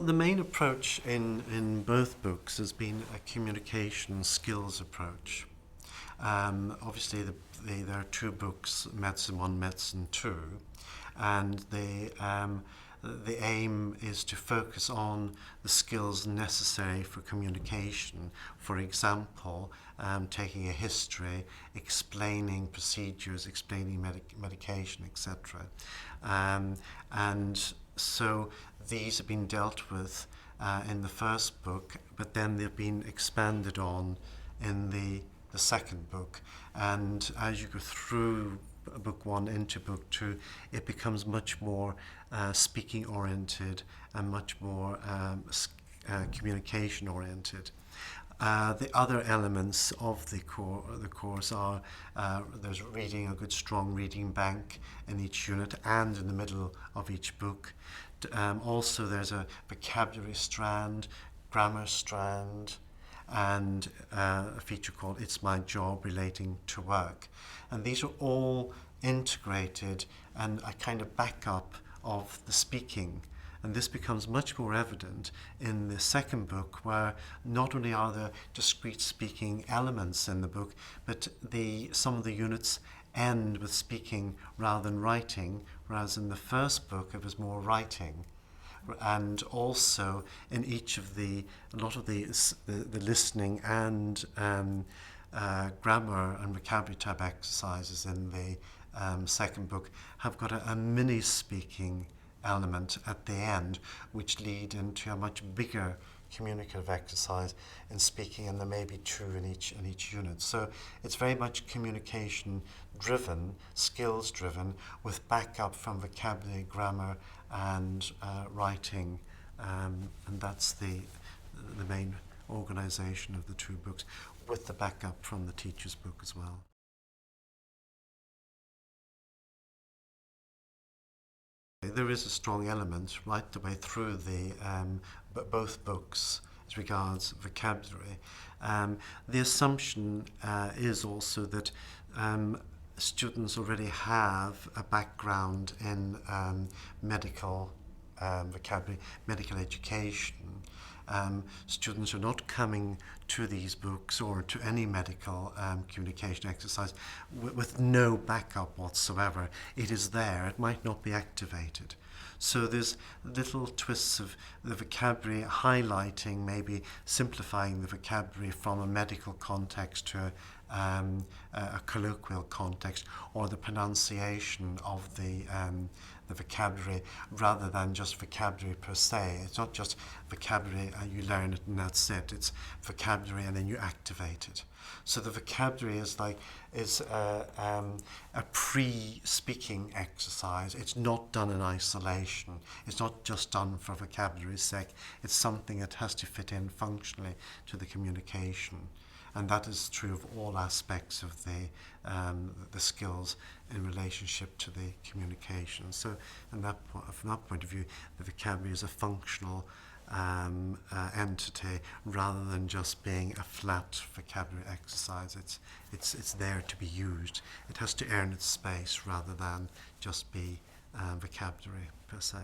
the main approach in both books has been a communication skills approach. Obviously, there are two books, Medicine 1, Medicine 2, and the aim is to focus on the skills necessary for communication. For example, taking a history, explaining procedures, explaining medication, etc. And so these have been dealt with in the first book, but then they've been expanded on in the second book. And as you go through book 1 into book 2, it becomes much more speaking oriented and much more communication oriented. The other elements of the course are there's reading, a good strong reading bank in each unit and in the middle of each book. Also there's a vocabulary strand, grammar strand, and a feature called It's My Job relating to work. And these are all integrated and a kind of backup of the speaking. And this becomes much more evident in the second book, where not only are there discrete speaking elements in the book, but some of the units end with speaking rather than writing, whereas in the first book it was more writing. And also in each of a lot of the listening and grammar and vocabulary type exercises in the second book have got a mini speaking element at the end, which lead into a much bigger communicative exercise in speaking, and there may be two in each unit. So it's very much communication driven, skills driven, with backup from vocabulary, grammar, and writing, and that's the main organisation of the two books, with the backup from the teacher's book as well. There is a strong element right the way through both books as regards vocabulary. The assumption is also that students already have a background in medical vocabulary, medical education. Students are not coming to these books or to any medical communication exercise with no backup whatsoever. It is there, it might not be activated. So there's little twists of the vocabulary highlighting, maybe simplifying the vocabulary from a medical context to a colloquial context, or the pronunciation of the vocabulary rather than just vocabulary per se. It's not just vocabulary and you learn it and that's it. It's vocabulary and then you activate it. So the vocabulary is a pre-speaking exercise. It's not done in isolation. It's not just done for vocabulary's sake. It's something that has to fit in functionally to the communication. And that is true of all aspects of the skills in relationship to the communication. So from that point of view, the vocabulary is a functional entity rather than just being a flat vocabulary exercise. It's there to be used. It has to earn its space rather than just be vocabulary per se.